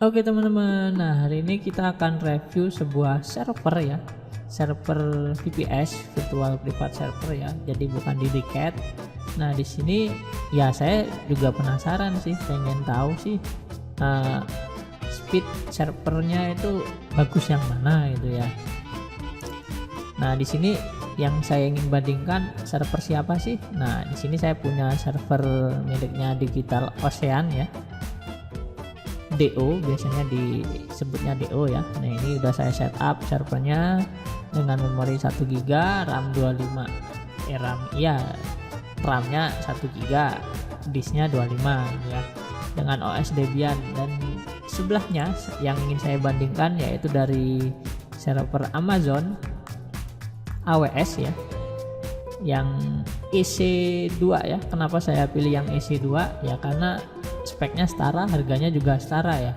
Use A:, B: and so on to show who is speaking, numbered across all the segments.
A: Oke teman-teman, nah hari ini kita akan review sebuah server ya, server VPS, virtual private server ya, jadi bukan dedicated. Nah di sini ya saya juga penasaran sih, pengen tahu sih speed servernya itu bagus yang mana gitu ya. Nah di sini yang saya ingin bandingkan server siapa sih? Nah di sini saya punya server miliknya Digital Ocean ya. DO biasanya disebutnya DO ya. Nah ini udah saya setup servernya dengan memori 1 GB, RAM 25, RAM-nya 1 GB, disknya 25 ya, dengan OS Debian. Dan sebelahnya yang ingin saya bandingkan yaitu dari server Amazon AWS ya, yang EC2 ya. Kenapa saya pilih yang EC2 ya, karena speknya setara, harganya juga setara ya,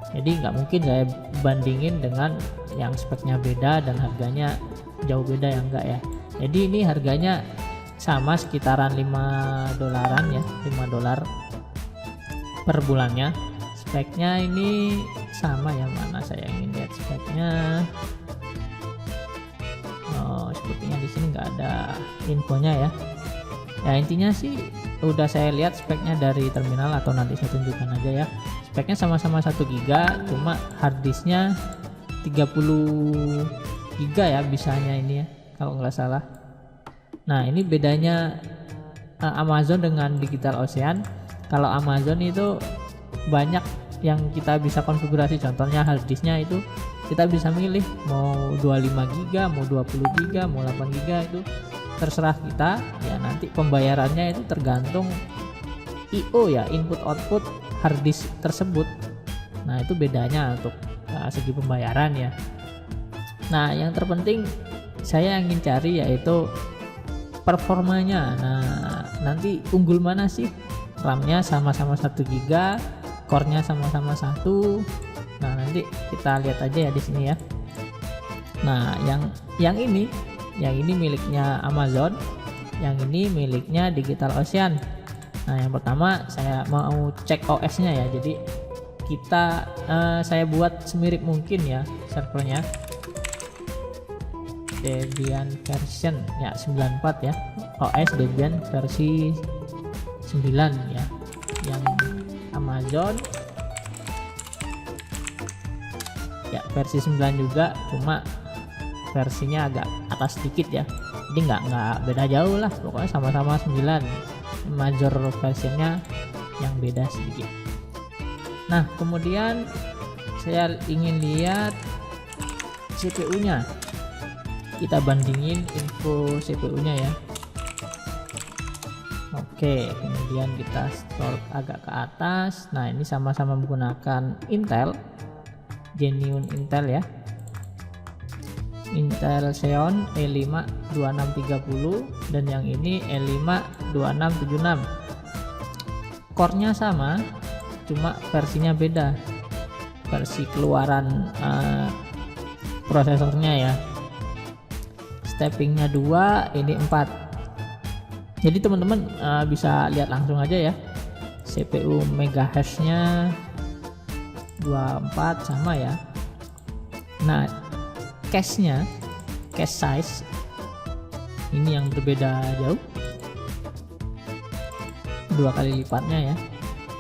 A: jadi nggak mungkin saya bandingin dengan yang speknya beda dan harganya jauh beda ya, enggak ya. Jadi ini harganya sama, sekitaran $5 ya, $5 per bulannya. Speknya ini sama, yang mana saya ingin lihat speknya. Sepertinya di sini nggak ada infonya ya. Ya intinya sih udah saya lihat speknya dari terminal, atau nanti saya tunjukkan aja ya. Speknya sama-sama 1 GB, cuma harddisknya 30 GB ya bisanya ini ya, kalau nggak salah. Nah ini bedanya Amazon dengan Digital Ocean. Kalau Amazon itu banyak yang kita bisa konfigurasi, contohnya harddisknya itu kita bisa milih mau 25 GB, mau 20 GB, mau 8 GB, itu terserah kita ya. Nanti pembayarannya itu tergantung IO ya, input output harddisk tersebut. Nah itu bedanya untuk segi pembayaran ya. Nah yang terpenting saya ingin cari yaitu performanya. Nah nanti unggul mana sih? RAM-nya sama-sama 1 GB, core-nya sama-sama 1. Nah nanti kita lihat aja ya di sini ya. Nah yang ini miliknya Amazon, yang ini miliknya Digital Ocean. Nah yang pertama saya mau cek OS-nya ya. Jadi saya buat semirip mungkin ya servernya, Debian version ya 94 ya, OS Debian versi 9 ya. Yang Amazon ya versi 9 juga, cuma versinya agak atas sedikit ya, jadi nggak beda jauh lah, pokoknya sama-sama 9, major versionnya yang beda sedikit. Nah kemudian saya ingin lihat CPU nya, kita bandingin info CPU nya ya. Oke, kemudian kita scroll agak ke atas. Nah ini sama-sama menggunakan Intel, genuine Intel ya, Intel Xeon E5 2630, dan yang ini E5 2676. Core-nya sama, cuma versinya beda, versi keluaran prosesornya ya. Steppingnya 2, ini 4. Jadi teman-teman bisa lihat langsung aja ya, CPU megahertz-nya 24 sama ya. Nah cache size ini yang berbeda jauh, 2 kali lipatnya ya.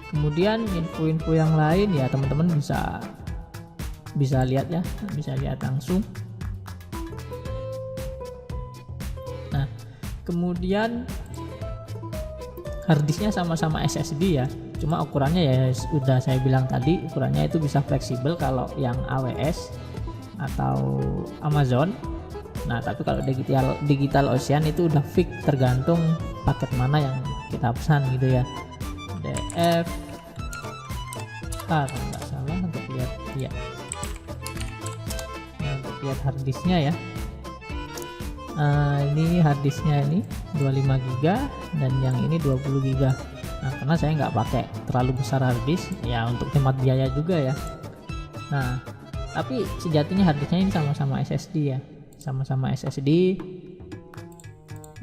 A: Kemudian info-info yang lain ya teman-teman bisa lihat ya, bisa lihat langsung. Nah kemudian harddisknya sama-sama SSD ya, cuma ukurannya ya sudah saya bilang tadi, ukurannya itu bisa fleksibel kalau yang AWS atau Amazon. Nah tapi kalau Digital Ocean itu udah fix, tergantung paket mana yang kita pesan gitu ya. DF kalau nggak salah, untuk lihat ya, untuk lihat harddisknya ya. Ini harddisknya ini 25 GB dan yang ini 20 GB. Nah karena saya nggak pakai terlalu besar harddisk ya, untuk hemat biaya juga ya. Nah tapi sejatinya harddisknya ini sama-sama SSD ya, sama-sama SSD.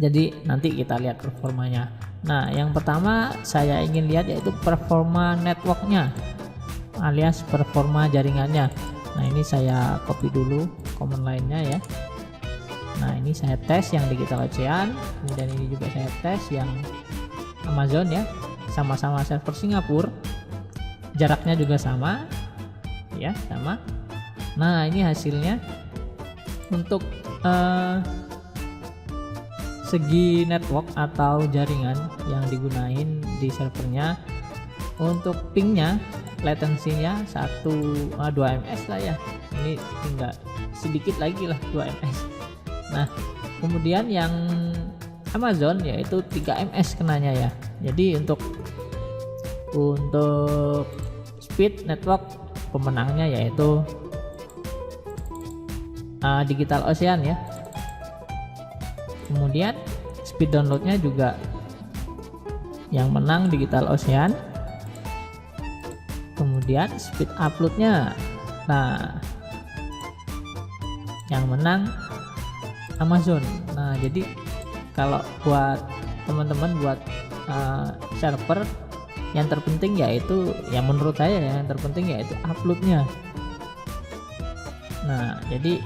A: Jadi nanti kita lihat performanya. Nah yang pertama saya ingin lihat yaitu performa networknya. alias performa jaringannya. Nah ini saya copy dulu command lainnya ya. Nah ini saya tes yang Digital Ocean, kemudian ini juga saya tes yang Amazon ya, sama-sama server Singapura, jaraknya juga sama ya, sama. Nah ini hasilnya untuk segi network atau jaringan yang digunain di servernya. Untuk pingnya, latensinya 2 ms lah ya, ini tinggal sedikit lagi lah 2 ms. Nah kemudian yang Amazon yaitu 3 ms kenanya ya. Jadi untuk speed network pemenangnya yaitu Digital Ocean ya. Kemudian speed downloadnya juga yang menang Digital Ocean. Kemudian speed uploadnya, nah yang menang Amazon. Nah jadi kalau buat teman-teman buat server, yang terpenting yaitu, yang menurut saya ya, yang terpenting yaitu uploadnya. Nah jadi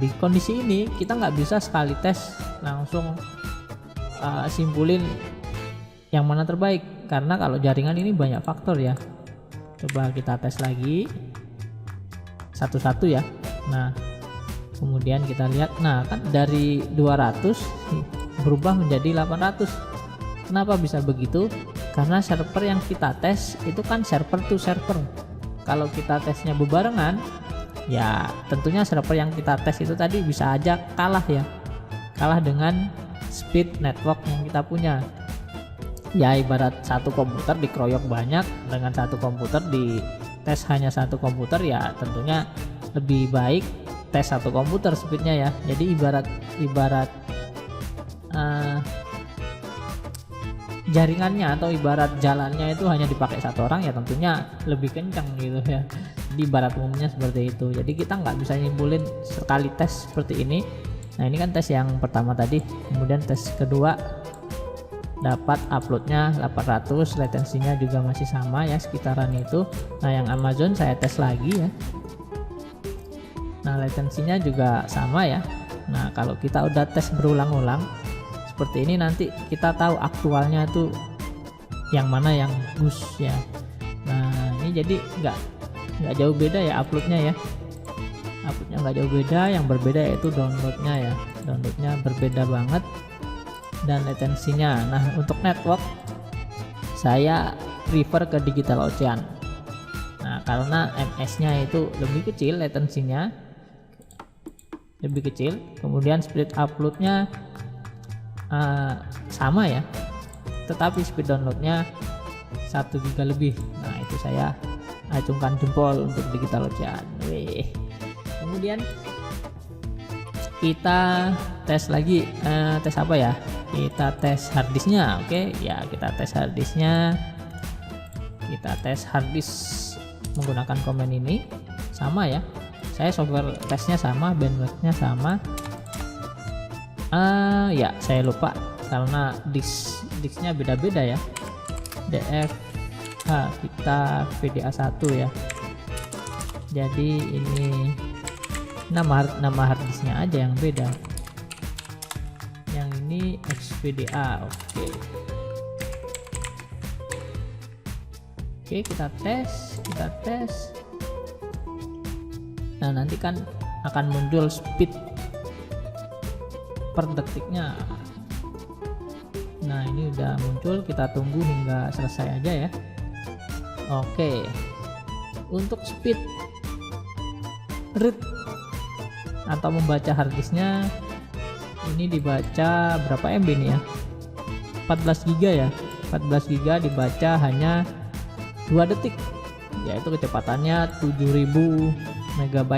A: di kondisi ini kita nggak bisa sekali tes langsung simpulin yang mana terbaik, karena kalau jaringan ini banyak faktor ya. Coba kita tes lagi satu-satu ya. Nah kemudian kita lihat, nah kan dari 200 berubah menjadi 800. Kenapa bisa begitu? Karena server yang kita tes itu kan server to server. Kalau kita tesnya bebarengan, ya tentunya server yang kita tes itu tadi bisa aja kalah ya, kalah dengan speed network yang kita punya. Ya ibarat satu komputer dikeroyok banyak dengan satu komputer di tes hanya satu komputer, ya tentunya lebih baik tes satu komputer speednya ya. Jadi ibarat jaringannya atau ibarat jalannya itu hanya dipakai satu orang, ya tentunya lebih kencang gitu ya. Di ibarat umumnya seperti itu. Jadi kita nggak bisa nyimpulin sekali tes seperti ini. Nah ini kan tes yang pertama tadi, kemudian tes kedua dapat uploadnya 800, latensinya juga masih sama ya, sekitaran itu. Nah yang Amazon saya tes lagi ya, nah latensinya juga sama ya. Nah kalau kita udah tes berulang-ulang seperti ini, nanti kita tahu aktualnya tuh yang mana yang bagus ya. Nah ini jadi nggak jauh beda ya uploadnya ya, uploadnya nggak jauh beda. Yang berbeda yaitu downloadnya ya, downloadnya berbeda banget, dan latensinya. Nah untuk network saya prefer ke Digital Ocean. Nah karena ms nya itu lebih kecil, latensinya lebih kecil, kemudian speed uploadnya sama ya, tetapi speed downloadnya 1 GB lebih. Nah itu saya acungkan jempol untuk Digital Ocean. Kemudian kita tes lagi, tes apa ya, kita tes harddisknya. Oke ya, kita tes harddisknya, kita tes harddisk menggunakan komen ini sama ya. Saya software tesnya sama, bandwidthnya sama. Ya saya lupa karena disknya beda-beda ya. DFH kita VDA1 ya. Jadi ini nama harddisknya aja yang beda. Yang ini XVDA. Oke, kita tes. Nah nanti kan akan muncul speed per detiknya. Nah ini udah muncul, kita tunggu hingga selesai aja ya. Oke, untuk speed read atau membaca harddisknya ini dibaca berapa MB nih ya, 14 GB ya. 14 GB dibaca hanya 2 detik, yaitu kecepatannya 7000 MB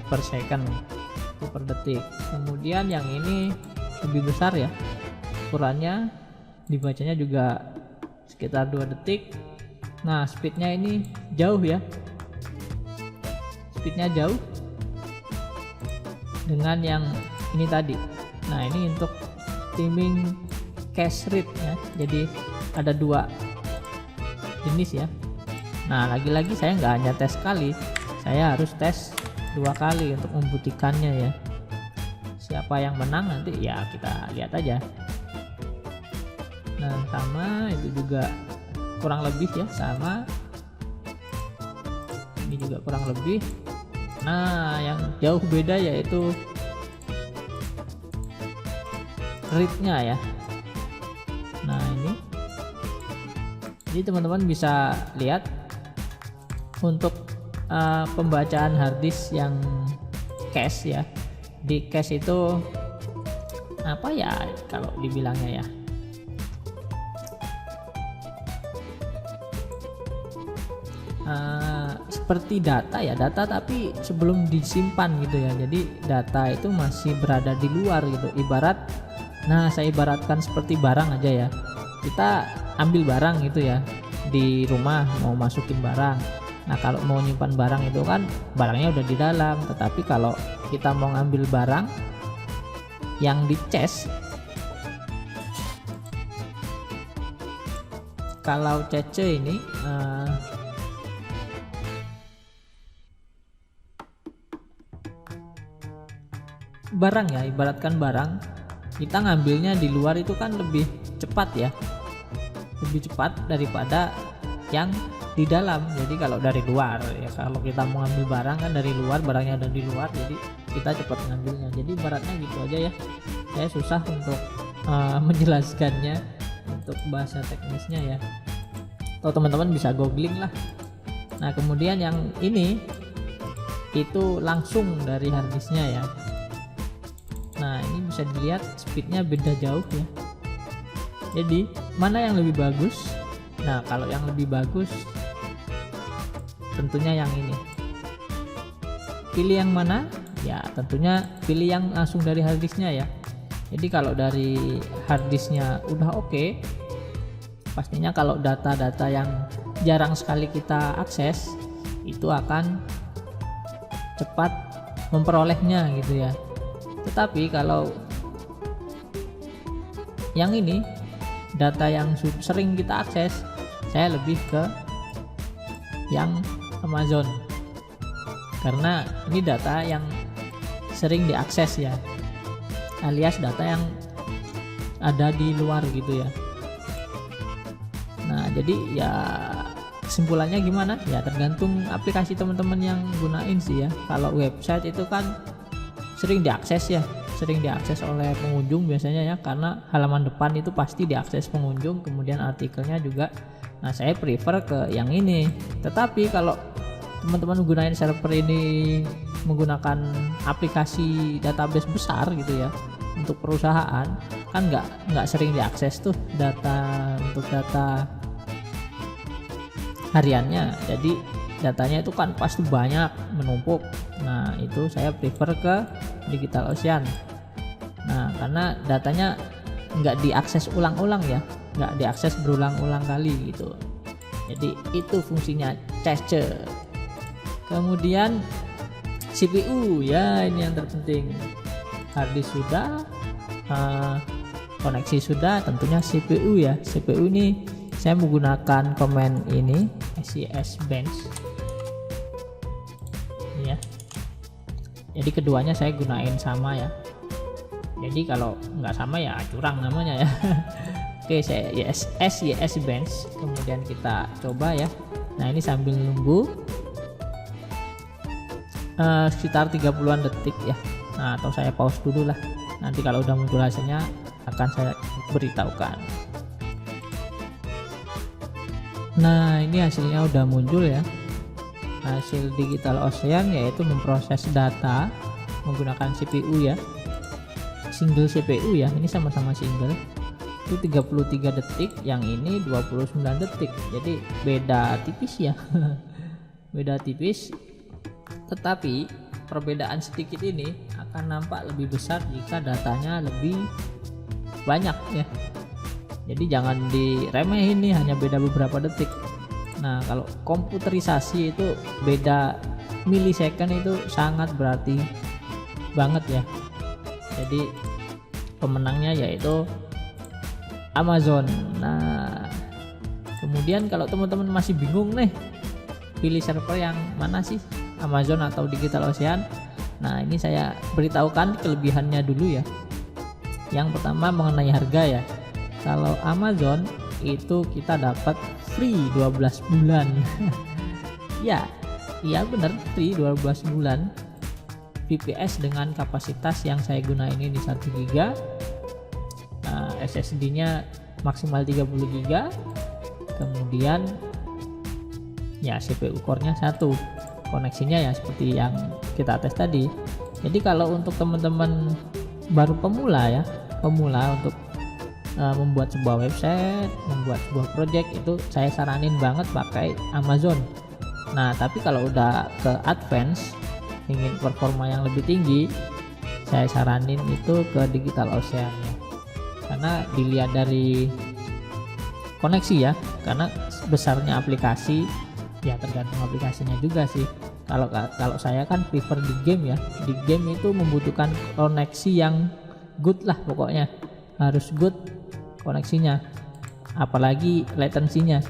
A: per second itu per detik. Kemudian yang ini lebih besar ya ukurannya, dibacanya juga sekitar 2 detik. Nah speednya ini jauh ya, speednya jauh dengan yang ini tadi. Nah ini untuk timing cache read ya, jadi ada 2 jenis ya, Nah, lagi-lagi saya nggak hanya tes sekali, saya harus tes 2 kali untuk membuktikannya ya. Siapa yang menang nanti ya kita lihat aja. Nah, sama itu juga kurang lebih ya, sama ini juga kurang lebih. Nah, yang jauh beda yaitu rate-nya ya. Nah, ini jadi teman-teman bisa lihat untuk pembacaan harddisk yang cache ya. Di cache itu apa ya kalau dibilangnya ya, seperti data ya, data tapi sebelum disimpan gitu ya. Jadi data itu masih berada di luar gitu, ibarat, nah saya ibaratkan seperti barang aja ya. Kita ambil barang gitu ya di rumah, mau masukin barang. Nah, kalau mau nyimpan barang itu kan barangnya udah di dalam, tetapi kalau kita mau ngambil barang yang di cache, kalau cache ini barang ya, ibaratkan barang, kita ngambilnya di luar itu kan lebih cepat ya, lebih cepat daripada yang di dalam. Jadi kalau dari luar ya, kalau kita mau ngambil barang kan dari luar, barangnya ada di luar, jadi kita cepat ngambilnya. Jadi ibaratnya gitu aja ya, saya susah untuk menjelaskannya untuk bahasa teknisnya ya, atau teman-teman bisa googling lah. Nah, kemudian yang ini itu langsung dari harddisknya ya. Nah, ini bisa dilihat speednya beda jauh ya. Jadi mana yang lebih bagus? Nah, kalau yang lebih bagus tentunya yang ini. Pilih yang mana? Ya tentunya pilih yang langsung dari harddisknya ya. Jadi kalau dari harddisknya udah oke, pastinya kalau data-data yang jarang sekali kita akses itu akan cepat memperolehnya gitu ya. Tetapi kalau yang ini, data yang sering kita akses, saya lebih ke yang Amazon, karena ini data yang sering diakses ya, alias data yang ada di luar gitu ya. Nah, jadi ya kesimpulannya gimana ya, tergantung aplikasi teman-teman yang gunain sih ya. Kalau website itu kan sering diakses ya, sering diakses oleh pengunjung biasanya ya, karena halaman depan itu pasti diakses pengunjung, kemudian artikelnya juga. Nah, saya prefer ke yang ini. Tetapi kalau teman-teman gunain server ini menggunakan aplikasi database besar gitu ya, untuk perusahaan kan nggak sering diakses tuh data, untuk data hariannya. Jadi datanya itu kan pasti banyak menumpuk. Nah, itu saya prefer ke DigitalOcean. Nah, karena datanya nggak diakses ulang-ulang ya, nggak diakses berulang-ulang kali gitu. Jadi itu fungsinya cache. Kemudian CPU ya, ini yang terpenting. Harddisk sudah, koneksi sudah, tentunya CPU ya. CPU ini saya menggunakan komen ini SES Bench ya. Jadi keduanya saya gunain sama ya. Jadi kalau nggak sama ya curang namanya ya. Oke, saya SES Bench, kemudian kita coba ya. Nah, ini sambil nunggu sekitar 30-an detik ya. Nah, atau saya pause dulu lah, nanti kalau udah muncul hasilnya akan saya beritahukan. Nah, ini hasilnya udah muncul ya. Hasil DigitalOcean yaitu memproses data menggunakan CPU ya, single CPU ya, ini sama-sama single, itu 33 detik, yang ini 29 detik. Jadi beda tipis ya. Beda tipis, tetapi perbedaan sedikit ini akan nampak lebih besar jika datanya lebih banyak ya. Jadi jangan diremehin nih, hanya beda beberapa detik. Nah, kalau komputerisasi itu beda milisecond itu sangat berarti banget ya. Jadi pemenangnya yaitu Amazon. Nah, kemudian kalau teman-teman masih bingung nih pilih server yang mana sih, Amazon atau Digital Ocean. Nah ini saya beritahukan kelebihannya dulu ya. Yang pertama mengenai harga ya. Kalau Amazon itu kita dapat free 12 bulan. Ya, iya bener, free 12 bulan VPS dengan kapasitas yang saya gunain ini 1 GB. SSD nya maksimal 30 GB. Kemudian ya CPU core nya 1. Koneksinya ya seperti yang kita tes tadi. Jadi kalau untuk teman-teman baru pemula untuk membuat sebuah website, membuat sebuah project, itu saya saranin banget pakai Amazon. Nah tapi kalau udah ke advance, ingin performa yang lebih tinggi, saya saranin itu ke Digital Ocean ya. Karena dilihat dari koneksi ya, karena besarnya aplikasi ya tergantung aplikasinya juga sih. Kalau saya kan prefer di game ya. Di game itu membutuhkan koneksi yang good lah, pokoknya harus good koneksinya, apalagi latensinya.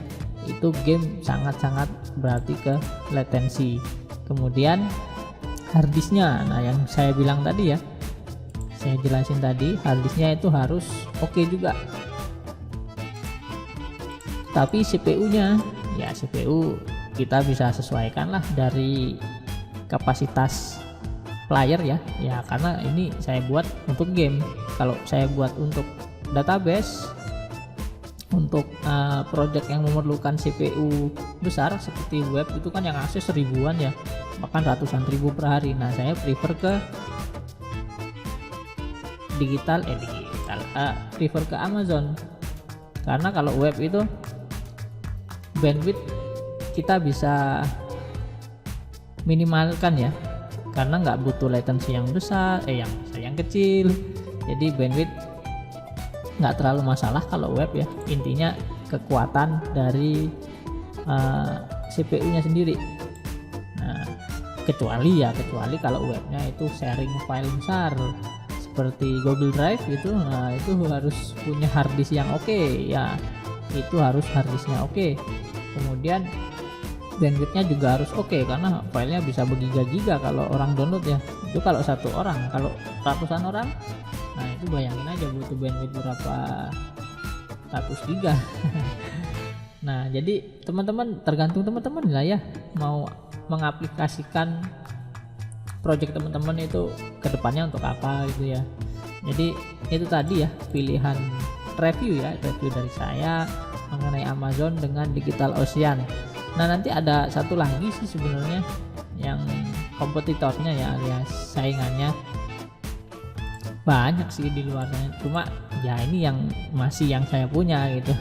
A: Itu game sangat-sangat berarti ke latensi. Kemudian harddisknya, nah yang saya bilang tadi ya, saya jelasin tadi, harddisknya itu harus oke juga. Tapi CPU-nya ya, CPU kita bisa sesuaikan lah dari kapasitas player ya karena ini saya buat untuk game. Kalau saya buat untuk database, untuk project yang memerlukan CPU besar seperti web, itu kan yang akses ribuan ya, bahkan ratusan ribu per hari. Nah saya prefer ke prefer ke Amazon, karena kalau web itu bandwidth kita bisa minimalkan ya, karena nggak butuh latensi yang besar, yang kecil. Jadi bandwidth nggak terlalu masalah kalau web ya. Intinya kekuatan dari CPU-nya sendiri. Nah, kecuali kalau webnya itu sharing file besar seperti Google Drive gitu, nah itu harus punya harddisk yang oke ya. Itu harus harddisknya oke. Kemudian bandwidthnya juga harus oke, karena filenya bisa bergiga-giga kalau orang download ya. Itu kalau satu orang, kalau ratusan orang, nah itu bayangin aja butuh bandwidth berapa ratus giga. Nah jadi teman-teman, tergantung teman-teman lah ya, mau mengaplikasikan project teman-teman itu kedepannya untuk apa gitu ya. Jadi itu tadi ya pilihan review dari saya mengenai Amazon dengan Digital Ocean. Nah nanti ada satu lagi sih sebenarnya yang kompetitornya ya, alias saingannya banyak sih di luar sana, cuma ya ini yang masih yang saya punya gitu.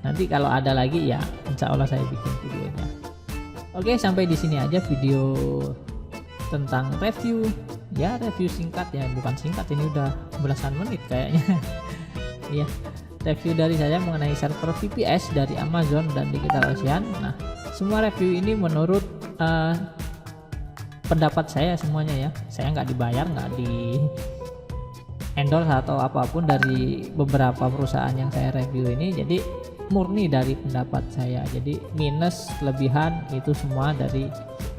A: Nanti kalau ada lagi ya insya Allah saya bikin videonya. Oke, sampai di sini aja video tentang review singkat ya, bukan singkat, ini udah belasan menit kayaknya. Ya, review dari saya mengenai server VPS dari Amazon dan Digital Ocean. Nah semua review ini menurut pendapat saya semuanya ya, saya nggak dibayar, nggak di endorse atau apapun dari beberapa perusahaan yang saya review ini. Jadi murni dari pendapat saya, jadi minus kelebihan itu semua dari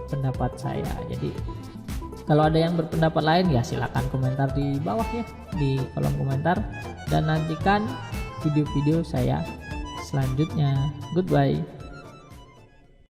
A: pendapat saya. Jadi kalau ada yang berpendapat lain ya silakan komentar di bawah ya, di kolom komentar, dan nantikan video-video saya selanjutnya. Goodbye.